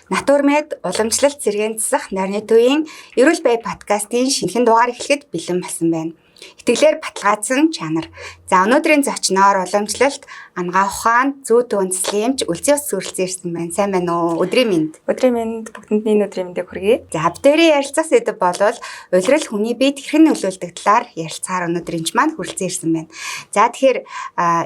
Натурмед уламжлалт зэрэгэн засах Нойрны төвийн Эрүүл бай подкастын шинэхэн дугаар эхлэхэд бэлэн болсон байна. Итгэлээр баталгаажсан чанар. За өнөөдрийн зочноор уламжлалт Ангаа ухаан зүү төвөнцлэмж үлзий ус сүрэлцэн ирсэн байна. Сайн байна уу? Өдрийн мэнд. Өдрийн мэнд бүгдэнд минь өдрийн мэндийг хүргэе. За бидний ярилцах сэдэв болвол улирал хүний биед хэрхэн нөлөөлдөг талаар ярилцахаар өнөөдрийн маань хүрэлцэн ирсэн байна. За тэгэхээр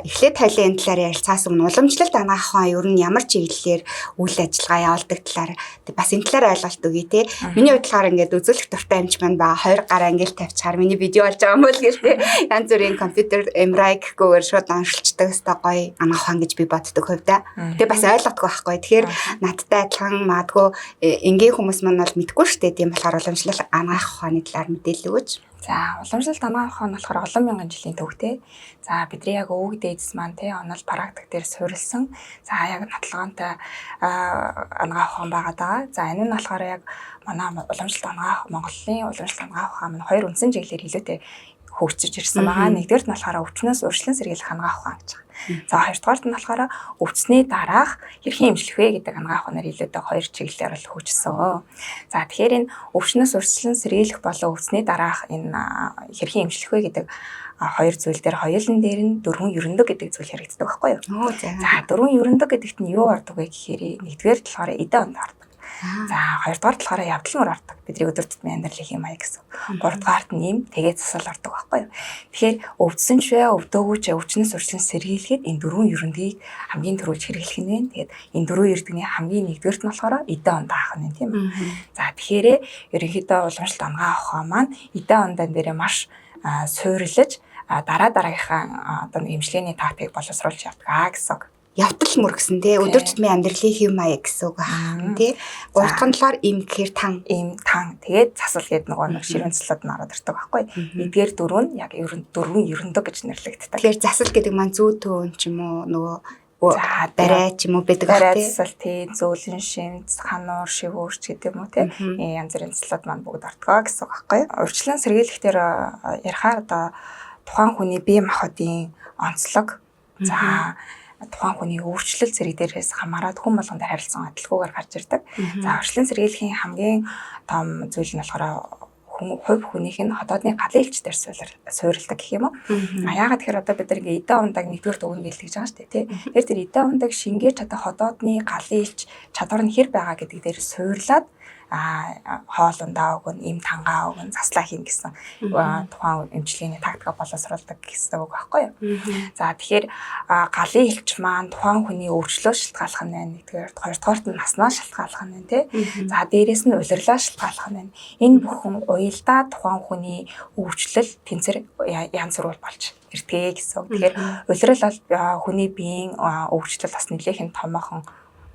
эхлээд тайлын талаар ярилцахаас өмнө уламжлалт Ангаа ухаан ер нь ямар чиглэлээр үйл ажиллагаа явуулдаг талаар бас энэ талаар ойлголт өгье те. Миний бодлохоор ингээд үзүүлэх дуртай юмч маань ба 2 гараа ангил тавьчихаар миний видео болж байгаа юм бол гэлтэй. Янз бүрийн компьютер MRI гэхгүйгээр шууд оншилчдаг өстой гоё Ангаа ухаан гэж би боддог хувьда. Тэгээ бас ойлгохгүй байхгүй. Тэгэхээр надтай адилхан маадгүй энгийн хүмүүс маань бол мэдгүй шүү дээ. Тийм болохоор уламжлалт Ангаа ухааны талаар мэдээлэл өгөөч. За уламжлалт Ангаа ухаан нь болохоор олон мянган жилийн төвтэй. За бидний яг өвөг дээдс маань те онол практик дээр суурилсан. За яг нотлогоонтой Ангаа ухаан байгаа даа. За энэ нь болохоор яг манай уламжлалт Ангаа Монголын уламжлалт Ангаа ухаан нь хоёр үндсэн чиглэлээр илүүтэй хөгжиж ирсэн байгаа. Нэгдүгээрт нь болохоор өвчнөөс урьдчилан сэргийлэх Ангаа ухаан гэж байна. За хоёрдугаарт нь болохоор өвчсний дараах хэрхэн эмчлэх вэ гэдэг Ангаа ухаанаар илүүтэй хоёр чиглэлээр бол хөгжсөн. За тэгэхээр энэ өвчнөөс урьдчилан сэргийлэх болон өвчсний дараах энэ хэрхэн эмчлэх вэ гэдэг хоёр зүйл дээр хоёулын дээр нь дөрвөн ерөндөг гэдэг зүйл хэрэгждэг байхгүй юу? За дөрвөн ерөндөг гэдэгт нь юу ордог вэ гэхээр нэгдүгээр талаараа эдэ онд ордог. За хоёрдугаар талаараа явдал мөр ордог. Бидний өдөр тутмын амьдралын хэм маяг гэсэн. Гуравдугаарт нь ийм тэгээд засал ордог байхгүй юу? Тэгэхээр өвдсөн ч вэ, өвдөөгүй ч өвчнөөс урьдчилан сэргийлэхэд энэ дөрвөн ерөнгийг хамгийн түрүүж хэрэглэх нь вэ. Тэгээд энэ дөрвөн ердөгний хамгийн нэгдүгээрт нь болохоор эдэ онд аах нь тийм үү? За тэгэхээр ерөнхийдөө уламжлалт Ангаа ухаан маань эдэ ондан дээрээ маш суурилж дараагийнхаа одоо эмчилгээний тактикийг боловсруулж явдаг гэсэн. Явдал мөр гэсэн тий өдөр тутмын амьдралын хэв маяг гэсэн үг аа тий. Гуравдугаар талаар им гэхээр тан тэгээд засал гэдэг нэг ширүүн цэцлүүд нь ороод ирдэг байхгүй. Эдгээр дөрөв нь яг дөрвөн ерөндөг гэж нэрлэгддэг. Тэгэхээр засал гэдэг маань зүү төөн ч юм уу нөгөө барай ч юм уу байдаг аа тий. Засал тий зөөлөн шинц хануур шивүүрч гэдэг юм уу тий. Янз бүрийн цэцлүүд маань бүгд ордог гэсэн үг байхгүй. Урьдчилан сэргийлэх дээр ярихаар одоо тухайн хүний бие махбодын онцлог за тухайн хүний өөрчлөлт зэрэг дээрээс хамаарат хүн болгонд харилцан адилгүйгээр гарч ирдэг. За өөрчлөлт сэргийлэхийн хамгийн том зүйл нь болохоор хувь хүнийх нь хотоодны галын элч дээр суурилдаг гэх юм уу. Яагаад тэгэхээр одоо бид нар ингээ эдэ ундаг нэгдүгээр өгнө гэлж байгаа шүү дээ тий. Тэгэхээр тэр эдэ ундаг шингээж чадах хотоодны галын элч чадвар нь хэр байгаа гэдэг дээр суурлаад хоол ундаа өгөн им тангаа өгөн заслаа хийн гэсэн тухайн эмчилгээний тактика боловсруулдаг гэсэн үг байхгүй юу. За тэгэхээр галын элч маань тухайн хүний өвчлөөс шалтгааллах нь байна. Нэгдүгээр хоёрдугаарт нь наснаас шалтгааллах нь байна тий. За дээрэс нь улирлаас шалтгааллах нь байна. Энэ бүхэн уялдаа тухайн хүний өвчлөл тэнцэр янз бүр болж ирдэг гэсэн. Тэгэхээр улирал бол хүний биеийн өвчлөл бас нэлээхэн томоохон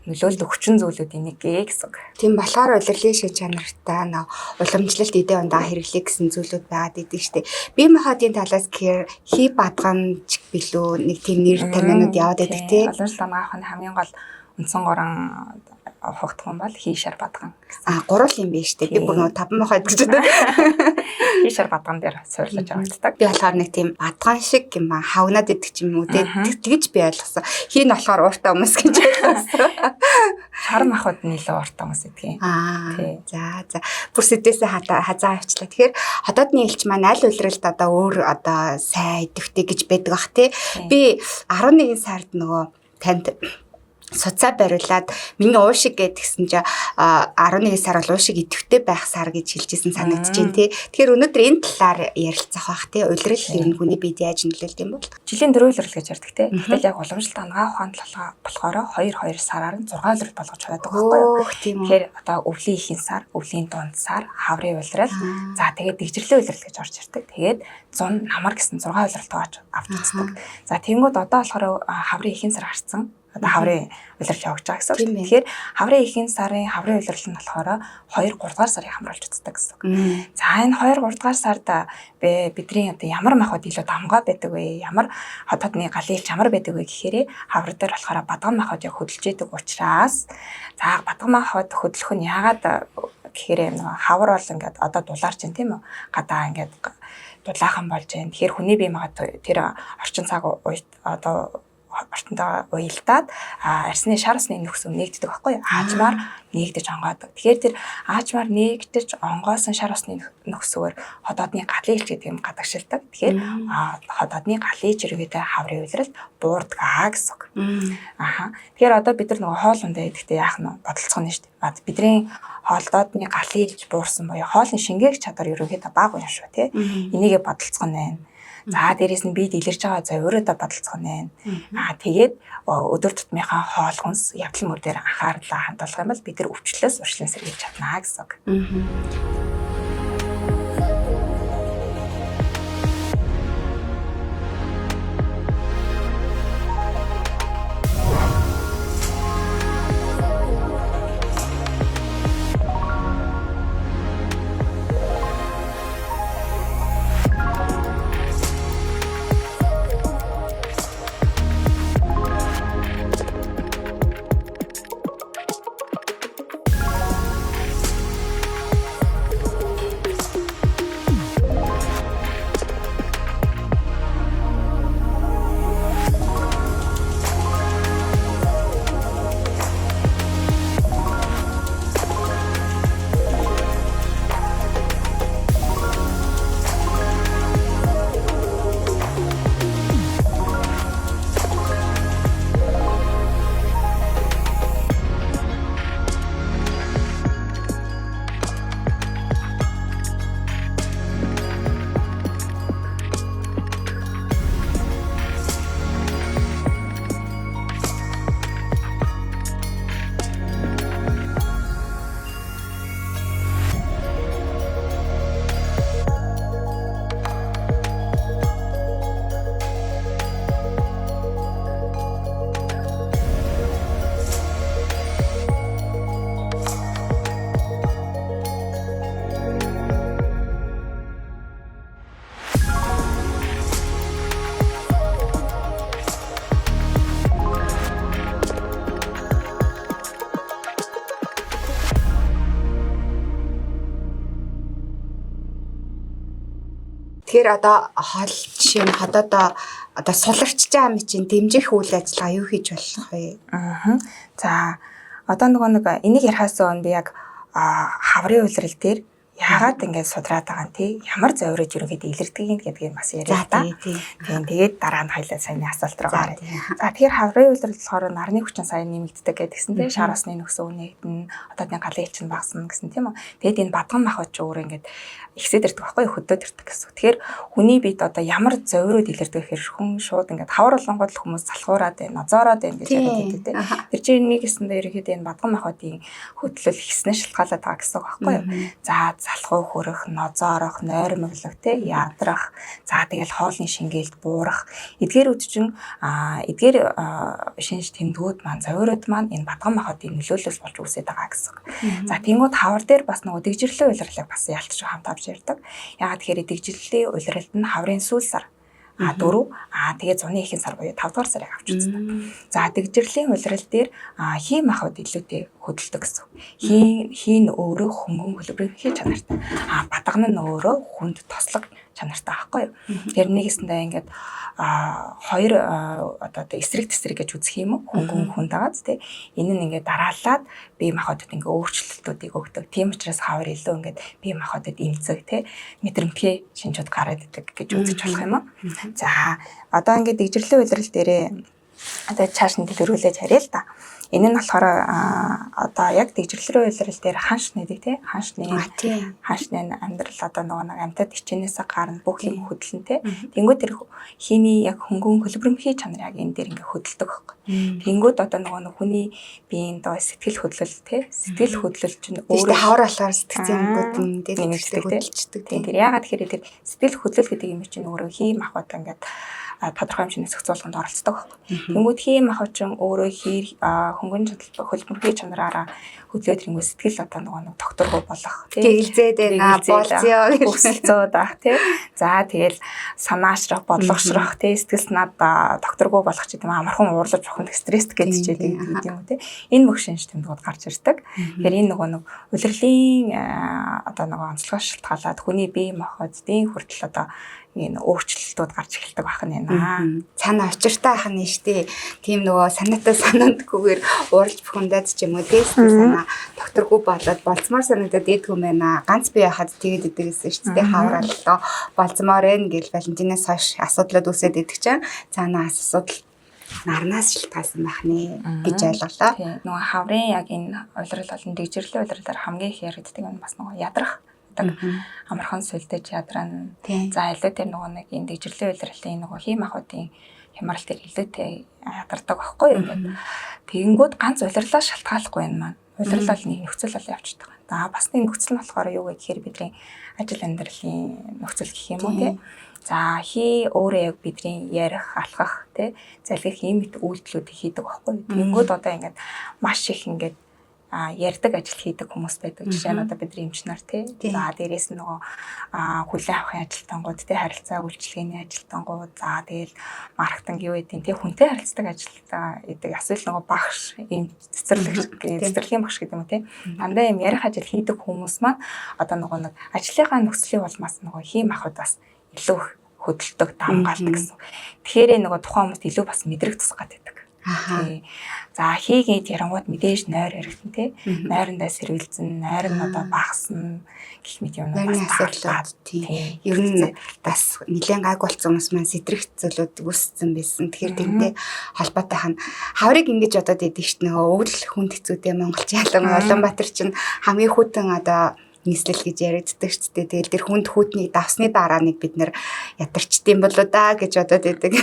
нөлөөлөлт өгчин зүйлүүдийн нэг гэсэн. Тийм болохоор улирлын шин чанартай уламжлалт эдэ ундаа хэрэглэх гэсэн зүйлүүд байгаад идэв штэ. Бие махбодын талаас гэхээр хий бадганч билүү нэг тийм нэр тамианууд яваад байдаг тий. Уламжлалт Ангаа ухааны хамгийн гол үндсэн гурван хугтхан бол хийшар бадган. Гурвал юм биш штэ. Би бүр нөгөө 5 махад гэж боддог. Хийшар бадган дээр суйрлаж явагддаг. Би болохоор нэг тийм бадган шиг юм хавнаад идэх юм уу тэгж би ойлгосон. Хий нь болохоор ууртай хүмүүс гэж ойлгосон. Шар махад нэлээ ууртай хүмүүс идэх юм. За. Бүр сэдвээсээ хазаа авчлаа. Тэгэхээр хотоодны элч маань аль улиралд одоо өөр одоо сайн идэвхтэй гэж байдаг бах тий. Би 11 сард нөгөө танд суцаа бариулаад миний уушиг гэдгсэн чи 11 сар бол уушиг идэвхтэй байх сар гэж хэлжсэн санагдаж байна тий. Тэгэхээр өнөөдөр энэ талаар ярилцах бах тий. Улирал ер нь хүний биед яаж нөлөөлдөг юм бол? Жилийн 4 улирал гэж ярьдаг тий. Гэтэл яг уламжлалт Ангаа ухаан болохоор 2 сараар нь 6 улирал болгож байдаг байхгүй юу? Тэгэхээр одоо өвлийн ихэнх сар, өвлийн дунд сар, хаврын улирал, за тэгээд дэгжирлийн улирал гэж орж ирдэг. Тэгээд 100 намар гэсэн 6 улиралтай авч үздэг. За тэнгууд одоо болохоор хаврын ихэнх сар гарцсан. Одоо хаврын улирал явж байгаа гэсэн. Тэгэхээр хаврын ихэнх сарын хаврын улирал нь болохоор 2-3 дугаар сарыг хамруулж үздэг гэсэн. За энэ 2-3 дугаар сард бидний одоо ямар махбод илүү давмгай байдаг вэ? Ямар хотоодны галын элч ямар байдаг вэ гэхээр хавар дээр болохоор бадган махбод яг хөдөлж идэг учраас за бадган махбод хөдлөх нь яагаад гэхээр хавар бол ингээд одоо дулаарч байна тийм үү? Гадаа ингээд дулаахан болж байна. Тэгэхээр хүний бие махбод тэр орчин цаг одоо ортондоо уялдаад арсны шар усны нөхцөл нэгддэг байхгүй юу? Аажмаар нэгдэж онгоодог. Тэгэхээр тэр аажмаар нэгдэж онгоосон шар усны нөхцөөр ходоодны галын илч гэдэг юм гадагшилдаг. Тэгэхээр ходоодны галын жиргэдээ хаврын улиралд буурдаг гэсэн үг. Тэгэхээр одоо бид нар нөгөө хоол ундаа идэхдээ яах нь бодолцооно шүү дээ. Бидний хоолдоодны галын илч буурсан буюу хоолны шингээх чадвар ерөнхийдөө бага юм шүү тий. Энийгээ бодолцооно байна. За дээрэс нь бид илэрж байгаа зовиороо бодолцооно байна. Тэгээд өдөр тутмынхаа хоол хүнс явдал мөр дээр анхаарлаа хандуулах юм бол бид нар өвчлөөс урьдчилан сэргийлж чадна гэсэн үг. Тэгэхээр одоо хоол жишээ нь одоо суларч байгаа юм чинь дэмжих үйл ажиллагаа юу хийж болох вэ? За одоо нэг энийг ярихаас өмнө би яг хаврын улирал дээр яагаад ингэж судраад байгаа юм тий? Ямар зовиорож ерөнхийдөө илэрдэг гэдгийг бас яриа та. Тэгээд дараа нь хоёлаа саяны асуулт руу гараа. За тэгэхээр хаврын улирал болохоор нарны хүчин сайн нэмэгддэг гэдгсэн тий? Шар усны нөхцөл нэгдэн одоодны галын элчин багасна гэсэн тийм үү? Тэгээд энэ бадган махбод ч өөр ингэж ихсээд ирдэг байхгүй хөдөөд ирдэг гэсэн. Тэгэхээр хүний бид одоо ямар зовиороод илэрдэг гэхээр хүн шууд ингэж хавар болонгод л хүмүүс залхуураад байна, нозоороод байна гэж яриад байдаг тий. Тэр чинь нэг гэсэндээ ерөнхийдөө энэ бадган махбодын хөдлөл ихснээр шалтгаалаад байгаа гэсэн үг байхгүй юу? За залхуу хөрөх, нозоорох, нойрмоглох тий ядрах, за тэгэл хоолны шингээлд буурах эдгээрүүд чинь эдгээр шинж тэмдгүүд маань зовиороод маань энэ бадган махбодын нөлөөлөл болж үүсээд байгаа гэсэн үг. За тэнгууд хавар дээр бас нөгөө дэгжирлэн улирлыг бас ялтч хамт авч ярьдаг. Ягаад тэгэхээр дэгжирлэлийн улиралд нь хаврын сүүл сар 4 тэгээд зуны ихэнх сар буюу 5 дугаар сарыг авч үзсэн. За дэгжирлийн улирал дээр хий махбод илүүтэй хөдөлдөг гэсэн. Хийн өөрөө хөнгөн хөлбөрийн чанартай. Бадган нь өөрөө хүнд тослог чанартай байхгүй юу? Тэр нэгэсэндээ ингээд хоёр одоо эсрэг тесрэг гэж үзэх юм уу? Хөнгөн хүнд байгааз тий. Энэ нь ингээд дараалаад бие махбодод ингээд өөрчлөлтүүдийг өгдөг. Тийм учраас хавар илүү ингээд бие махбодод имцэг тий мэдрэмтгий шинжүүд гараад идэг гэж үзэж болох юм уу? За одоо ингээд дэгжирлэн улирал дээрээ одоо чааш нь дэлгэрүүлж харъя л да. Энэ нь болохоор одоо яг дэгжирлэн улирал дээр ханш нэдэг тий ханшны амьдрал одоо нэг амьтад хичээнээс гарна бүх юм хөдлөн тий. Тэнгүүд тэр хийний яг хөнгөн хөлбөрмхий чанар яг энэ дээр ингээ хөдөлдөг байхгүй. Тэнгүүд одоо нэг хүний биеийн доо сэтгэл хөдлөл тий сэтгэл хөдлөл чинь өөрөө хавар болохоор сэтгцийн өнгөд нь дээр хөдөлждөг. Тэр ягаад тэгэхээр тэр сэтгэл хөдлөл гэдэг юм чинь өөрөө хий махбод ингээд тодорхой хэмжээний зохицуулганд оролцдог байхгүй. Тэнгүүд хий махбод чинь өөрөө хий хөнгөн хөлбөрмхий чанараараа хөдлөөд ирэнгүү сэтгэл одоо нэг докторгоо болох тий гэлзээд байна болцё өсөлцөөд ах тий. За тэгэл санаашрах бодлогошрох тий сэтгэл санаад докторгоо болох ч гэдэм амархан уурлаж бохонд стресс гэж хэлдэг юм уу тий. Энэ бүх шинж тэмдгүүд гарч ирдэг. Тэгэхээр энэ нэг улирлын одоо онцлогоос шалтгаалаад хүний бие махбодын хүртэл одоо энэ өөрчлөлтүүд гарч эхэлдэг байх нь байна. Цаана очиртай ах нь штий. Тийм нөгөө санаатай санаандгүйгээр уурж бүхэндээд ч юм уу дэстэй санаа докторгүй болоод болцмоор санагдаад идэх юм байна. Ганц би яхад тэгээд идэг гэсэн шүү дээ. Хавраллаа болцмоор энэ гэл Валентинаас хойш асуудлууд үүсээд идэх чинь цаанаас асуудал нарнаас шилтгаалсан байх нэ гэж ойлголоо. Тийм. Нөгөө хаврын яг энэ улирал болон дэгжирлийн улиралаар хамгийн их яригддаг нь бас нөгөө ядрах. Амархан сүлдэж ядрана. За илүү тэр нөгөө нэг энэ дэгжирлийн улиралын нөгөө хийм ахуудын хямрал тэр илүүтэй ядардаг байхгүй юу гэдэг. Тэгэнгүүт ганц улирлаа шалтгааллахгүй юм маань. Улирал бол нэг нөхцөл бол явчихдаг. За бас нэг нөхцөл нь болохоор юу вэ гэхээр бидний ажил амьдралын нөхцөл гэх юм уу тий. За өөрөө яг бидний ярих, алхах тий залгих ийм их үйлдэлүүд хийдэг байхгүй юу. Тэгэнгүүт одоо ингээд маш их ингээд ярьдаг ажил хийдэг хүмүүс байдаг. Жишээ нь одоо бидний эмч нар тий. За дээрээс нь нөгөө хүлээн авахын ажилтнууд тий харилцаа үйлчилгээний ажилтнууд за тэгэл маркетинг юу гэдэг тий хүнтэй харилцдаг ажилтнаа гэдэг асуул нөгөө багш ийм цэцэрлэгийн багш гэдэг юм тий. Дандаа ийм ярих ажил хийдэг хүмүүс маань одоо нөгөө нэг ажлынхаа нөхцөлийн улмаас нөгөө хийм ахуйд бас илүү хөдөлдөг, давмгаалдаг гэсэн. Тэгэхээр нөгөө тухайн хүмүүст илүү бас мэдрэг тусгаад байдаг. За хийгээд ярангууд мэдээж нойр яригдэн тий. Нойрондоо сэрвэлзэн, нойр нь одоо багасна гэх мэт юм уу бас тий. Ер нь бас нэлээд гайг болсон хүмүүс маань сэтрэх зүйлүүд үүссэн байсан. Тэгэхээр тэрнтэй холбоотой хана хаврыг ингэж бодоод идэв шүү дээ. Нөгөө өвөл хүнд хэцүүтэй монголчин ялангуяа Улаанбаатар чинь хамгийн хүйтэн одоо нийслэл гэж яригддаг шүү дээ. Тэгэл тэр хүнд хүүтнийг давсны дараа нэг бид нэр ядарчдсан болоо да гэж бодоод идэг.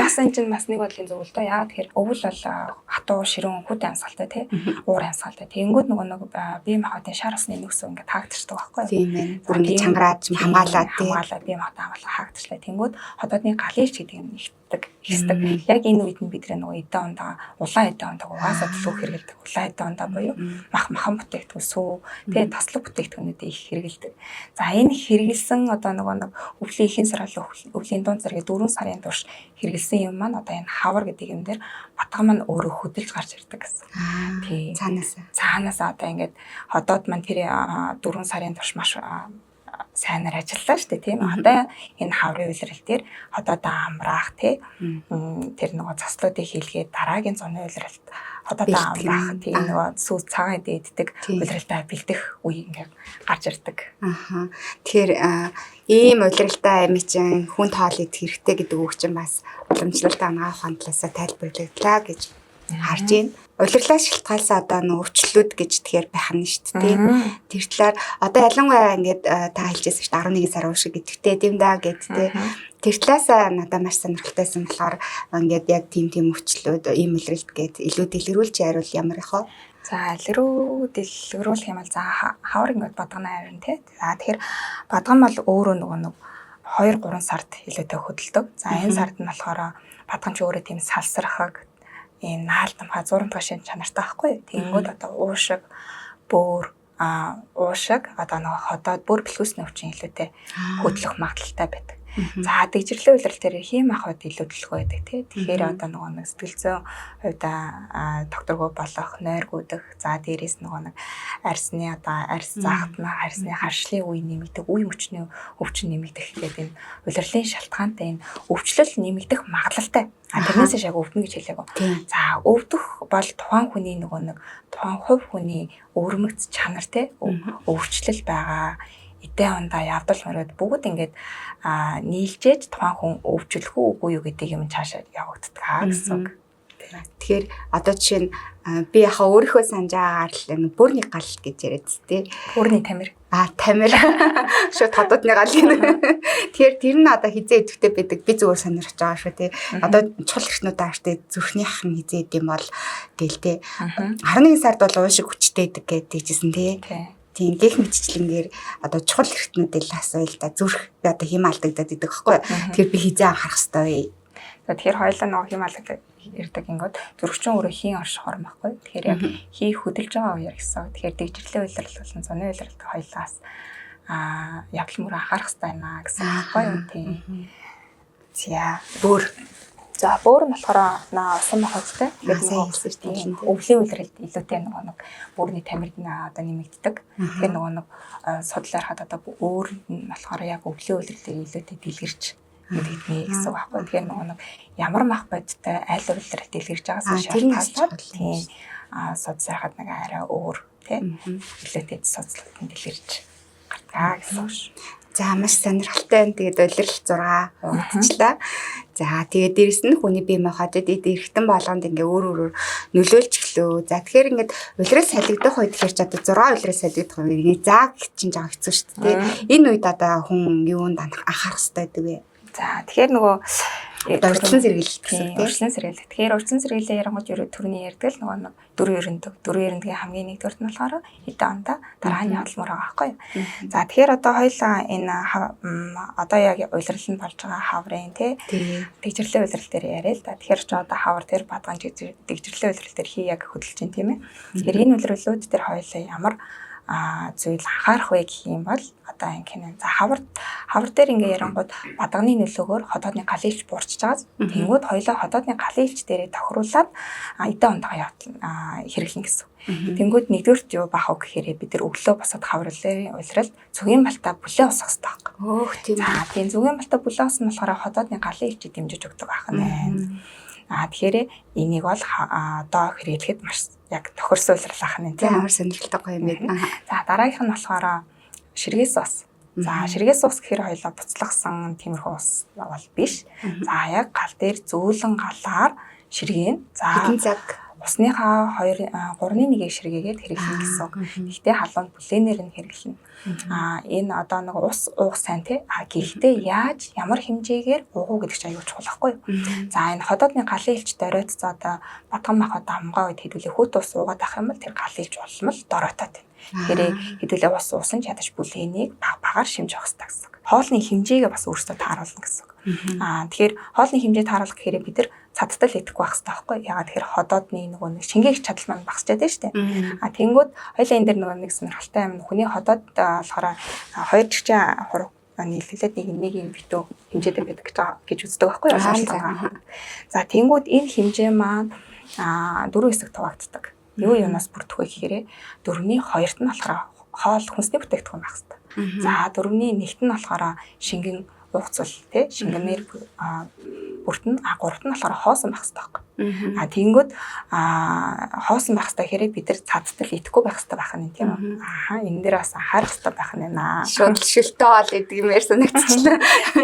Бас энэ чинь бас нэг бодлын зөв л доо. Яагаад тэгэхээр өвөл бол хатуу ширүүн хүүтэн амсгалтай тий. Уур амсгалтай. Тэнгүүд нөгөө бие махбодын шар усны нөхцөл ингээд хаагдчихдаг байхгүй юу? Тийм ээ. Бүр ингээд чангараад хамгаалаад тий. Хамгаалаад бие махбод хамгаалаа хаагдчихлаа. Тэнгүүд хотоодны галич гэдэг юм ихдэг. Яг энэ үед нь бид нөгөө эдэн ондоо улаан эдэн ондоо угаасаа төлөв хэрэгэлдэг. Улаан эдэн ондоо буюу махан бүтээгдэхүүн сүү тий таслаг бүтээгдэхүүнүүдийг их хэрэгэлдэг. За энэ хэрэгэлсэн одоо нөгөө нэг өвлийн ихэнх сар өвлийн дунд зэрэг 4 сарын турш хэрэгэлсэн юм маань одоо энэ хавар гэдэг юм дээр батга маань өөрөө хөдөлж гарч ирдэг гэсэн. Тий. Цаанаас одоо ингээд хотод маань тэр 4 сарын турш маш сайнаар ажиллаа шүү дээ тийм. Одоо энэ хаврын улирал дээр хотоодоо амраах тий. Тэр нөгөө заслуудыг хийлгээд дараагийн зуны улиралд хотоодоо амраах тийм нөгөө сүүс цагаан дээддэг улиралдаа бэлдэх үе ингээд гарч ирдэг. Тэгэхээр ийм улиралтай амийн чинь хүн тоолыг хэрэгтэй гэдэг үг чинь бас уламжлалт анагаах хандлаасаа тайлбарлагдлаа гэж харж байна. Улирлаас шилтгаалсан одоо өвчлөлүүд гэж тэгэхээр байх нь шүү дээ. Тэр талаар одоо ялангуяа ингээд та хэлжсэн шүү дээ 11 сар уушиг гэдэгтэй тийм да гэдтэй. Тэр талаасаа надад маш сонирхолтойсэн болохоор ингээд яг тийм өвчлөлүүд ийм улиралд гээд илүү дэлгэрүүлж яривал ямар их вэ? За дэлгэрүүлэх юм бол за хавар ингээд бадганаа харин тий. За тэгэхээр бадган бол өөрөө нөгөө 2-3 сард илүүтэй хөдөлдөг. За энэ сард нь болохоор бадган ч өөрөө тийм салсрахаг энэ наалтамхаа зурамтгай шин чанартай байхгүй. Тэнгүүд одоо уушиг, бөөр, уушиг одоо нөгөө ходоод бүр бэлгүүсний өвчин илүүтэй хөдлөх магадaltaй байдаг. За дэгжирлийн улирал дээр хийм ахуйд илүү төлөв байдаг тий. Тэгэхээр одоо нөгөө нэг сэтгэл зүйн хувьда докторгүй болох, нойргуудах, за дээрээс нөгөө нэг арьсны одоо арьс заахтна, арьсны харшлын үе нэмэгдэх, үе мөчний өвчин нэмэгдэх гэдэг энэ улирлын шалтгаантай энэ өвчлөл нэмэгдэх магадлалтай. Тэрнээс яг өвдөн гэж хэлээгөө. За өвдөх бол тухайн хүний нөгөө нэг тухайн хувь хүний өвөрмөгц чанар тий өвчлөл байгаа. Эдэн ондоо явдал мөрөд бүгд ингээд нийлжээж тухайн хүн өвчлөх үгүй юу гэдэг юм цаашаа явагддаг гэсэн үг. Тэгэхээр одоо жишээ нь би яхаа өөрийнхөө санаж байгаагаар л бүрний гал гэж яриад тий. Бүрний тамир. Тамир. Шууд хотодны гал юм. Тэгэхээр тэр нь одоо хизээ идэвхтэй байдаг. Би зүгээр сонирхож байгаа шүү тий. Одоо чухал эртнүүд ааштай зүрхнийх нь хизээ идэм бол гээл тий. 11 сард бол уушиг хүчтэй идэг гэдэгжсэн тий. Тийм гэх мэтчлэнгээр одоо чухал эртнүүдэл асуул та зүрх би одоо хим алдагдаад идэг байхгүй. Тэгэхээр би хизээ анхаарах хэрэгтэй. За тэгэхээр хоёулаа нөгөө хим алдагдаад ирдэг ингээд зүрхчин өөрөө хийн орших хорм байхгүй. Тэгэхээр яг хий хөдөлж байгаа үеэр гэсэн. Тэгэхээр дэгжирлийн улирал болон зуны улиралд хоёулаас явдал мөр анхаарах хэрэгтэй байна гэсэн байхгүй юу тийм. За бүр За бөөр нь болохоор усан махагтай. Тэгээд нөгөө өвлийн үйлрэлт илүүтэй нөгөө нэг бөөрийн тамирд одоо нэмэгддэг. Тэгэхээр нөгөө нэг судлаар хад одоо өөр нь болохоор яг өвлийн үйлрэлтээр илүүтэй дэлгэрч нэгдний гэсэн үг байхгүй. Тэгэхээр нөгөө нэг ямар мах бодтой аль үйлрэлт дэлгэрч байгаас шалтгаалаад тийм судалсан хад нэг арай өөр тийм илүүтэй судалт нь дэлгэрч гардаг гэсэн үг шүү. За маш сонирхолтой. Тэгээд улирал 6 хуваалцлаа. За тэгээд дээрэс нь хүний бие махбодод эргэтэн болгонд ингээ өөр нөлөөлж эхлэв. За тэгэхээр ингээд улирал салгидах үед тэгэхээр ч одоо 6 улирал салгидах үед заа гэж чинь жаа хэцүү шүү дээ. Энэ үед одоо хүн юунд анхаарах хэрэгтэй гэдэг вэ? За тэгэхээр нөгөө урьдчилан сэргийлэлт гэсэн тийм. Урьдчилан сэргийлэлт. Тэгэхээр урьдчилан сэргийлэлээ ярангуйч төрний ярьдаг л нөгөө нэг 492-ийн хамгийн нэгдүгээрт нь болохоор хэдэн онда дарааны хөдөлмөр байгаа байхгүй юу. За тэгэхээр одоо хоёлаа энэ одоо яг улирал нь болж байгаа хаврын тэгжрэлийн улирал дээр яриа л да. Тэгэхээр ч одоо хавар дээр бадгаан тэгжрэлийн улирал дээр хий яг хөдөлж чинь тийм ээ. Тэгэхээр энэ улирлууд дээр хоёлаа ямар зүйл анхаарах вэ гэх юм бол одоо ингэ за хавар дээр ингээ ярангууд бадганы нөлөөгөөр ходоодны галиевч буурчж байгаас тэнгууд хоёлоо ходоодны галиевч дээрээ тохируулаад эдэн ондоо хэрэглэн гэсэн. Тэнгууд нэгдүгürt юу бах уу гэхээр бид нар өглөө босоод хавралын улирал зүгийн балтаа бүлээ усах хэрэгтэй байхгүй. Өөх тийм. За тийм зүгийн балтаа бүлээ усах нь болохоор ходоодны галиевч дэмжиж өгдөг байх нь. Тэгэхээр энийг бол одоо хэрэглэхэд маш яг тохирсон улирал ах нь тийм амар сонирхолтой юм байна. За дараагийнх нь болохоор ширгээс ус. За ширгээс ус гэхээр хоёлоо буцлагсан тиймэрхүү ус бол биш. За яг гал дээр зөөлөн галаар ширгээн. За хэдэн цаг усныхаа 3-1 ширгээгээд хэрэглэн гэсэн. Гэхдээ халуунд бүлээнээр нь хэрэглэнэ. Энэ одоо нэг ус уух сайн тий. Гэхдээ яаж ямар хэмжээгээр уух гэдэг чинь аюул чухал байхгүй юу? За энэ ходоодны галын илч доройт за одоо батган махад амгаа үед хэдүүлээ хөт ус уугаад авах юм бол тэр галын илч улмал доройтоод байна. Тэгэхээр хэдүүлээ ус уусан ч ядаж бүлээнийг багаар шимж авах хэрэгтэй гэсэн. Хоолны хэмжээгээ бас өөрсдөө тааруулна гэсэн. Тэгэхээр хоолны хэмжээ тааруулах гэхээр бид нар цадтал идэхгүй байх хэрэгтэй байхгүй. Ягаад тэгэхээр ходоодны нөгөө нэг шингээх чадал маань багасчаад байна шүү дээ. Тэнгүүд хоёлаа энэ дэр нөгөө нэг сонирхолтой юм. Хүний ходоод болохоор 2 жигчэн хураг нийлүүлээд нэг юм битүү хэмжээтэй байдаг гэж үздэг байхгүй юу? За тэнгүүд энэ хэмжээ маань 4 хэсэгт хуваагддаг. Юу юунаас бүрдэх вэ гэхээр 4-ний 2-т нь болохоор хоол хүнсний бүтээгдэхүүн байх хэрэгтэй. За 4-ний 1-т нь болохоор шингэн уугцвал тий шингэнээр бүртэн 3-т нь болохоор хоосон байх хэрэгтэй байхгүй. Тэнгүүд хоосон байх хэрэгтэй хэрэг бид нар цадтал идэхгүй байх хэрэгтэй байх нь тийм үү. Энэ дээр бас анхаарах хэрэгтэй байх нь наа. Шууд шилтэй хоол идэг юм яар санагдчихлаа.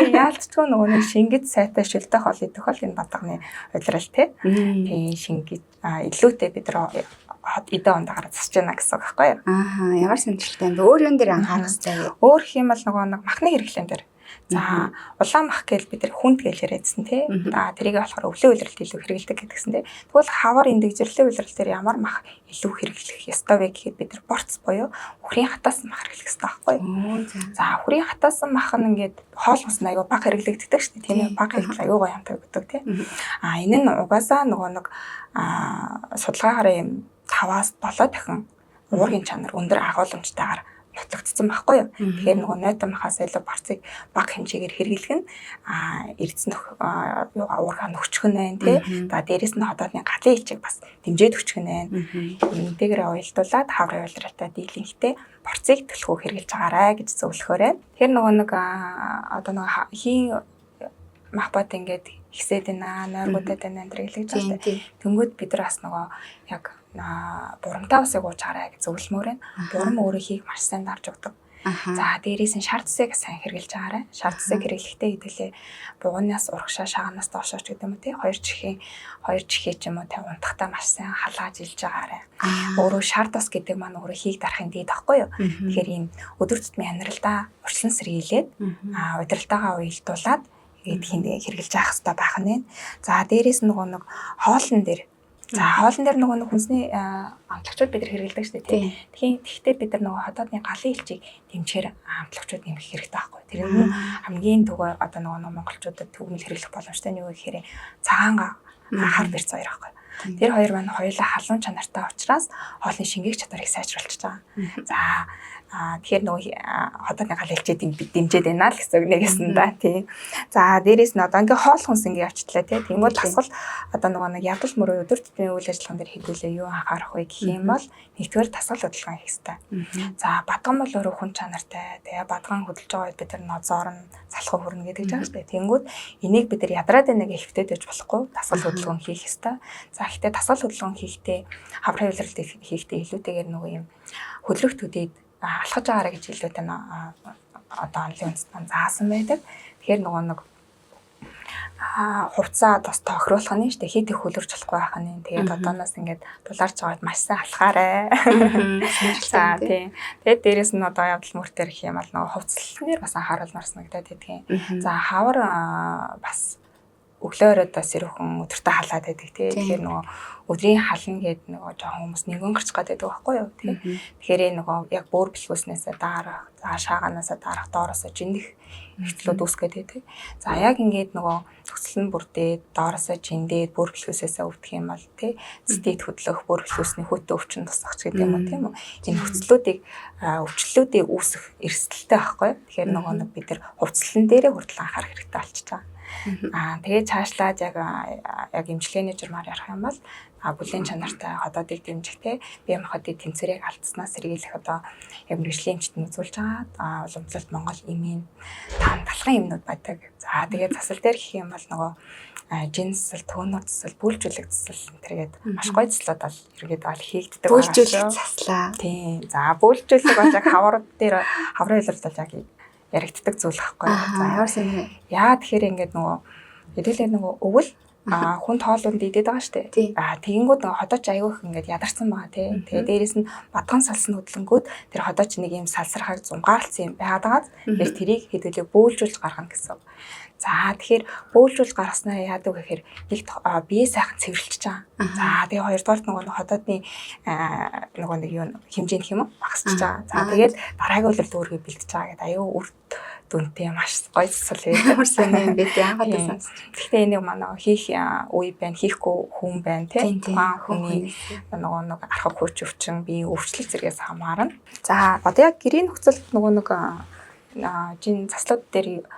Яалтчгүй нөгөө нэг шингэд сайтай шилтэй хоол идэх бол энэ бадганы улирал тий. Тийм шингэд илүүтэй бид нар эдэн ондоо гараад засч яана гэсэн үг байхгүй юу. Ямар сонирхолтой юм бэ? Өөр юм дээр анхаарах хэрэгтэй. Өөр хэм бол нөгөө нэг махны хэрэглэн дээр. За улаан мах гэж бид нар хүнд гэж яриадсан тий. За тэрийг болохоор өвлийн улиралд илүү хэрэглэдэг гэдгсэн тий. Тэгвэл хавар индигжирлийн улирал дээр ямар мах илүү хэрэглэх ёстой вэ гэхэд бид нар борц буюу хүрийн хатаасан мах хэрэглэх ёстой байхгүй юу. За хүрийн хатаасан мах нь ингээд хоол хүнсний аягүй бага хэрэглэгддэг шүү дээ. Тийм ээ бага хэрэглэл аягүй гоё юмтай гэдэг тий. Энэ нь угаасаа нөгөө нэг судалгаагаар юм 5-7 дахин уургийн чанар өндөр агуулмжтайгаар нутлагдсан байхгүй юу. Тэгэхээр нөгөө нойтон махаас илүү борцыг бага хэмжээгээр хэрэглэх нь эрдэс уургаа нөхчгөн байна тий. За дээрэс нь ходоодны галын илчийг бас дэмжиж өчгөн байна. Энтэйгээр уялдуулаад хаврын улиралтай дийлэнхтэй борцыг төлхөө хэрэгжилж байгаарэ гэж зөвлөхөөр байна. Тэгэхээр нөгөө нэг одоо нэг хийн мах бод ингээд ихсээд байна, нойргуудад байна гэж хэлж байгаа. Тэнгүүд бид нар бас нөгөө яг бурамтай усыг ууж хараа гэж зөвлөмөр байна. Бурам өөрөө хийг маш сайн дарж өгдөг. За дээрээс нь шар цэсийг сайн хэрэглэж байгаарай. Шар цэсийг хэрэглэхдээ хэдүүлээ бугуунаас урагшаа шаагнаас доошооч гэдэг юм уу тий. 2 чихээ ч юм уу тий унтахтаа маш сайн халааж илж байгаарай. Өөрөө шар тос гэдэг маань өөрөө хийг дарахын дээд ахгүй юу. Тэгэхээр ийм өдөр тутмын амьдралдаа урьдчилан сэргийлээд удиралтайгаа уялдуулаад эдгээр хэрэглэж авах хэрэгтэй байх нь. За дээрээс нөгөө нэг хоолн дээр хоолн дээр нөгөө нэг хүнсний амтлагчуд бид нар хэрэглэдэг шүү дээ тийм. Тэгэхдээ бид нар нөгөө ходоодны галын илчийг дэмжээр амтлагчуд нэмэх хэрэгтэй байхгүй. Тэр нь хамгийн төгөө одоо нөгөө монголчуудад төгнөл хэрэглэх боломжтой нь юу гэхээр цагаан хар бэрц хоёр байхгүй. Тэр хоёр маань хоёулаа халуун чанартай учраас хоолны шингээх чадварыг сайжруулж байгаа. За тэгэхээр нөгөө хотооны гал хэлчээд дэмжиж байна л гэсэн үг нэгэсэн да тий. За дээрээс нь одоо ингээ хоол хүнс ингээ явчихлаа тий. Тэгмээ тасгал одоо нөгөө нэг ядал мөрөө өдөр тутмын үйл ажиллагаан дээр хэдүүлээ юу анхаарах вэ гэх юм бол нэгдүгээр тасгал хөдөлгөөн хийх хэрэгтэй. За бадган бол өөрөө хүн чанартай. Тэгээ бадган хөдөлж байгаа үед бид нар нозоор нь залхуу хүрнэ гэдэг жаа шүү дээ. Тэнгүүд энийг бид нар ядраад нэг ихтэй дэж болохгүй тасгал хөдөлгөөн хийх хэрэгтэй. За ихтэй тасгал хөдөлгөөн хийхдээ хаврын үйлрэлт хийхдээ илүүтэйгээр нөгөө юм хөдлөх төдийд алхаж байгаарэ гэж илүүтэй одоо онлын үндэстэн заасан байдаг. Тэгэхээр нөгөө нэг хувцаа бас тохируулах нь шүү дээ. Хит их хөлөрч болохгүй байх нь. Тэгээд одооноос ингээд дулаарч байгаад маш сайн алхаарай. За тийм. Тэгээд дээрэс нь одоо явдал мөртөр гэх юм бол нөгөө хувцлалнэр бас анхаарал марснагдаад байдгийн. За хавар бас өглөөрөө бас ирүүхэн өдөртөө халаад байдаг тий. Тэгэхээр нөгөө өдрийн хална гэдэг нөгөө жоохон хүмүүс нэгэн гарч гад байдаг байхгүй юу тий. Тэгэхээр нөгөө яг бөөр бэлгүүснээсээ дарах, за шааганаасаа дарах, доороосоо жиндэх ихтлүүд үүсгээд байдаг. За яг ингээд нөгөө төсөл нь бүрдээд доороосоо жиндээд бөөр бэлгүүсээсээ өвдөх юм бол тий. Цэцэд хөдлөх, бөөр бэлгүүсний хөтө өвчин тусах гэдэг юм уу тийм үү. Энэ хувцлуудыг өвчлөлүүдийг үүсэх эрсдэлтэй байхгүй. Тэгэхээр нөгөө нэг бид нар хувцлалн дээрээ хүртэл анхаарах хэрэгтэй болчихж байгаа. Тэгээд цаашлаад яг эмчилгээний журмаар ярих юм бол бүлийн чанартай хотоодыг дэмжихтэй бие махбодын тэнцвэрийг алдснаас сэргийлэх одоо яг мэргэжлийн эмчтэн үзүүлж байгаа уламжлалт Монгол эмийн талхын юмнууд байдаг. За тэгээд засал дээр гэх юм бол нөгөө жин засал, төөнөр засал, бүүлжүүлэх засал энтергээд маш гоё заслууд бол эргээд бол хийгддэг. Бүүлжүүлэх заслаа. Тийм. За бүүлжүүлэх бол яг хаврууд дээр хаврын илрэлт бол яг яригддаг зүйл байхгүй. За яарсан юм. Яа тэгэхээр ингээд нөгөө хэдүүлээ нөгөө өвөл хүн тоолонд идээд байгаа штэ. Тэгэнгүүт нөгөө хотооч аягүй их ингээд ядарсан байгаа тий. Тэгээ дээрэс нь бадган салсан хөдөлгөөд тэр хотооч нэг юм салсархаг зумгаалцсан юм байгаад тэр тэрийг хэдүүлээ бөөлжүүлж гаргана гэсэн. За тэгэхээр бөөлжүүл гаргаснаа яадаг вэ гэхээр нэг бие сайхан цэвэрлж байгаа. За тэгээ хоёрдугаар нөгөө хотоодны нөгөө нэг юу хэмжээ гэх юм уу багасч байгаа. За тэгээд дараагийн үйлрэлт өөргөө бэлтэж байгаа гэдэг аюу үрд дүнтэй маш гоё засал байдаг. Ямар сайн юм бэ тий анхаадсан. Гэхдээ энийг манай хийх үе байна, хийхгүй хүн байна тий. Тухайн хүний нөгөө нэг архаг хүч өвчин бие өвчлөл зэрэгээс хамаарна. За одоо яг гэрийн нөхцөлд нөгөө нэг жин заслууд дээр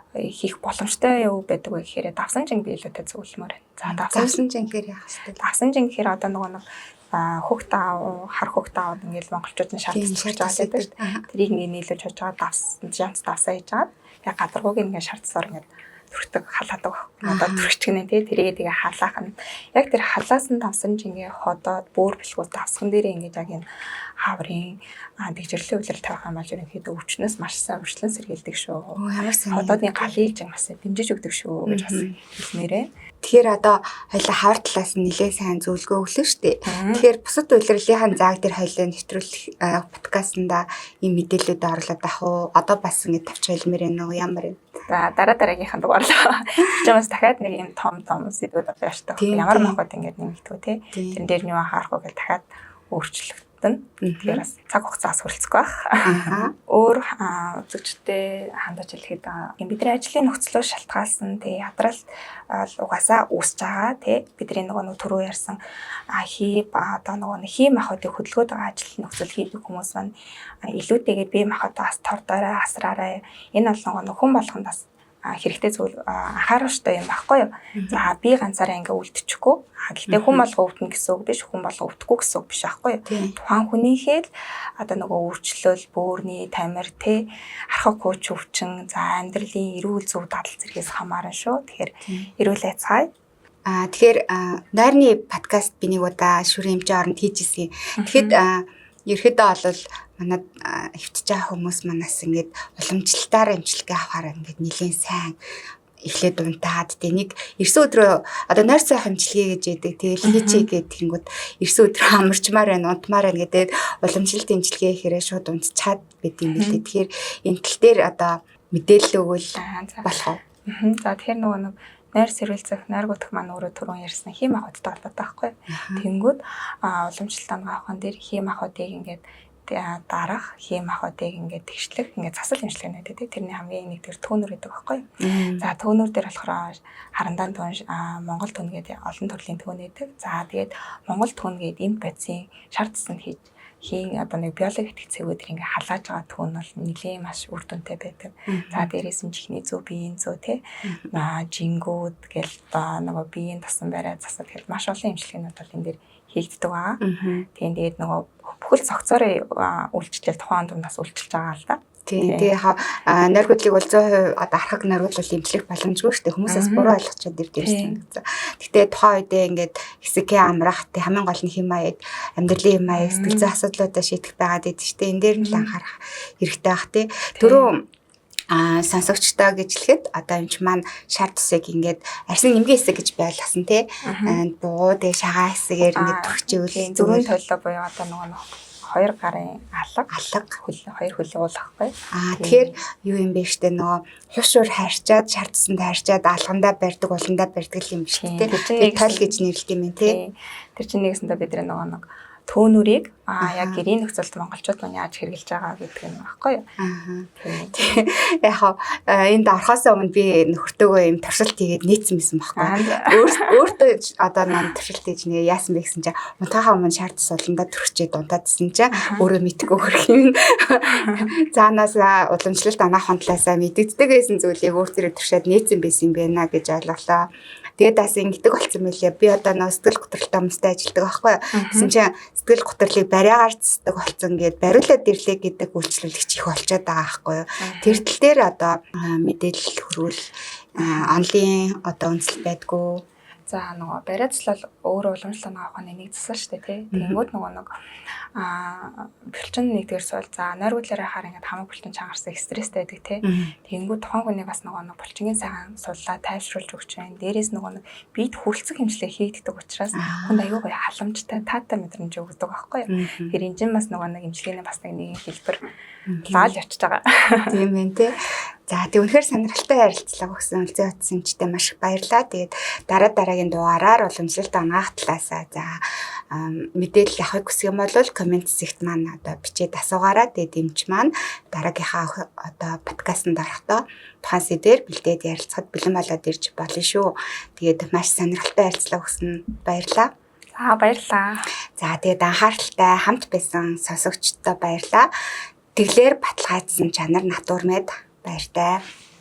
хийх боломжтой юу байдаг вэ гэхээр давсан жин биелүүтэй зөвлөмөр байна. За давсан жин гэхээр яах вэ? Давсан жин гэхээр одоо нөгөө нэг хөхт аав, хар хөхт аав ингээл монголчууд нь шаардж байгаа байдаг шүү дээ. Тэрийг ингээ нийлүүлж хийж байгаа давсан янз давсаа хийж байгаа. Яг гадаргууг ингээ шаардсаар ингээ түрхдэг халаадаг байна. Одоо түрхчихнэ тий тэрийг тэгээ халаах нь яг тэр халаасан давсан жингээ ходоод бөөр бэлгүүс давсан дээрээ ингээ яг энэ хаврын дэгжрлийн үйлрэл тавих юм бол ерөнхийдөө өвчнөөс маш сайн өвчлөн сэргийлдэг шүү. Ямар сайн. Ходоодны галыг ч маш дэмжиж өгдөг шүү гэж бас хэлмээрээ. Тэгэхээр одоо хоёлаа хавар талаас нь нэлээд сайн зөвлөгөө өглөө шүү дээ. Тэгэхээр бусад үйлрлийн зааг дээр хоёлаа нэвтрүүлэх подкастнда ийм мэдээлэлүүд оруулаад авах уу? Одоо бас ингэ тавьж хэлмээр байна уу? Ямар вэ? За дараагийнхаа дугаарлаа. Чамаас дахиад нэг юм том сэдвүүд авчихдаг. Ямар махбод ингэ нэмэгдв те. Тэрэн дээр нь юу анхаарах вэ гэж дахиад өөрчлөлт. Тэгэхээр бас цаг хугацаас хүрэлцэхгүй байх. Өөр үзэгчтэй хандаж хэлэхэд бидний ажлын нөхцлөө шалтгаалсан тий ядрал угаасаа үүсэж байгаа тий бидний нөгөө түрүү ярьсан одоо нөгөө хий махбодыг хөдөлгөөд байгаа ажлын нөхцөл хийдэг хүмүүс маань илүүтэйгээр бие махбодоос тордорой асраарай. Энэ бол нөгөө хүн болгонд бас хэрэгтэй зүйл анхаарах хэрэгтэй юм байхгүй юу. За би ганцаараа ингээ үлдчихгүй. Гэхдээ хүн болго өвдөн гэсэн үг биш, хүн болго өвдөхгүй гэсэн үг биш байхгүй юу. Тухайн хүнийхээ л одоо нөгөө өөрчлөл, бөөрийн тамир те архаг хууч өвчин, за амьдралын эрүүл зөв дадал зэрэгээс хамаарна шүү. Тэгэхээр эрүүл айцгаая. Тэгэхээр нойрны подкаст би нэг удаа шүрийн хэмжээ оронд хийжсэн. Тэгэхэд ерөөдөө бол манад хөвтөж байгаа хүмүүс манаас ингээд уламжлалтаар эмчилгээ авахаар ингээд нэлээд сайн эхлээд унтаад тэг нэг эрсэн өдрөө одоо нойр цай эмчилгээ гэж яадаг тэгэл хийчээ гэдэгэнгүүт эрсэн өдрөө амарчмаар байна унтмаар байна гэдэг уламжлалт эмчилгээ хэрэг шууд унтчаад байд юм билээ. Тэгэхээр энэ тал дээр одоо мэдээлэл өгвөл болох уу? За тэгэхээр нөгөө нэг нойр сэрүүлцэх, нойр гутах маань өөрөө түрүүн ярьсан хим ахуйдтай холбоотой байхгүй. Тэнгүүд уламжлалт авахын дээр хим ахуйдыг ингээд дарах, хийм ахуудыг ингээд тэгшлэх, ингээд засал имчилгээнүүд гэдэг. Тэрний хамгийн нэг төр төөнөр гэдэг байхгүй юу? За төөнөр дээр болохоор харандаан түн, Монгол түн гэдэг олон төрлийн түн гэдэг. За тэгээд Монгол түн гэдэг эм бодисын шар тусанд хийн одоо нэг биологи итгэцээгүүд ингээ халааж байгаа түүн бол нэлээд маш үр дүнтэй байдаг. За дээрээс нь чихний зүү, биеийн зүү те жингүүд гэл одоо нөгөө биеийн тасан барай засал гэл маш олон имчилгээнүүд бол энэ дээр хийгддэг байгаа. Тэгээд нөгөө бүхэл цогцоорын үйлчлэл тухайн дундаас үйлчилж байгаа л да. Тэгээ нойргуудлыг бол 100% одоо архаг нойргуул имжлэх боломжгүй шүү дээ. Хүмүүсээс буруу ойлгочод ирсэн гэсэн. Гэтэ тухайн үедээ ингээд хэсэгээ амрах тэг хамгийн гол нь хэм маяг, амьдралын хэм маяг, сэтгэл зүйн асуудлуудаа шийдэх байгаад байдаг шүү дээ. Энэ дээр нь л анхаарах хэрэгтэй бах тий. Түрүү сонсогчтой гэж хэлэхэд одоо энэ ч маань шар тусыг ингээд арсын нэмгийн хэсэг гэж байлгасан тий. Буу тэг шагаа хэсгээр ингээд төрчихвэл зүүн толлоо буюу одоо нөгөө 2 гарын алга хоёр хөлөө уулахгүй. Тэгэхээр юу юм бэ штэ нөгөө хушуур хайрчаад шар тусанд хайрчаад алгандаа барьдаг уландаа барьдаг юм шүү дээ. Тэр тал гэж нэрлэдэг юм тий. Тэр чинь нэгэсэндээ бид нөгөө төөнүрийг яг гэрийн нөхцөлд монголчууд нь яаж хэрэгжилж байгаа гэдэг юм багхгүй юу. Яг энд орхосоо өмнө би нөхөртөөгөө юм туршилт хийгээд нийцсэн байсан багхгүй. Өөртөө одоо нам туршилт хийж нэг яасан бэ гэсэн чинь унтахаа өмнө шард сууландаа төрчихээ дунтаадсэн чинь өөрөө мэдгүй хөрх юм. Цаанаас уламжлалт анаа хондлаасаа мэдэгддэг байсан зүйлийг өөр зэрэг туршаад нийцсэн байсан юм байна гэж ойлголоо. Тэгээд бас ингэдэг болсон мөлий. Би одоо нөө сэтгэл готролтой хүмүүстэй ажилладаг байхгүй юу. Гэсэн чинь сэтгэл готрлыг бариагаар цэцдэг болсон гээд бариулаад ирлээ гэдэг үйлчлүүлэгч их болчиход байгаа байхгүй юу. Тэр тал дээр одоо мэдээлэл хөрвөл онлайн одоо үндэслэл байдгүй. За нөгөө бариацлал өөрөө уламжлалт авах нь нэг засал шүү дээ тий. Тэнгүүд нөгөө нэг бэлчин нэгдүгээр суул за нойргуулаараа хаар ингээд хамаг бэлчин чангарсан стресстэй байдаг тий. Тэнгүүд тухайн хүний бас нөгөө булчингийн сайхан суллаа тайвшруулж өгч байна. Дээрээс нөгөө бид хүлцэх хэмжлэг хийгддэг учраас хүнд аюу гой халамжтай таатай мэдрэмж өгдөг байхгүй юу. Тэр энэ чинь бас нөгөө имчилгээний бас нэг хэлбэр лаал явчихж байгаа. Тийм ээ тий. За тэг үнэхээр сонирхолтой ярилцлага өгсөн үлзий утсанчтай маш их баярлалаа. Тэгээд дараагийн дугаараар уламжлалт ангаах талаасаа за мэдээлэл авахыг хүсэх юм бол комент хэсэгт маань одоо бичээд асуугаараа тэгээд эмч маань дараагийнхаа одоо подкастт орохдоо тухайн сэдвээр бэлдээд ярилцахад бэлэн болоод ирж болно шүү. Тэгээд маш сонирхолтой ярилцлага өгсөн баярлалаа. За баярлалаа. За тэгээд анхааралтай хамт байсан сонсогчдод баярлалаа. Тэглэр баталгаажсан чанар натур мэд баяртай.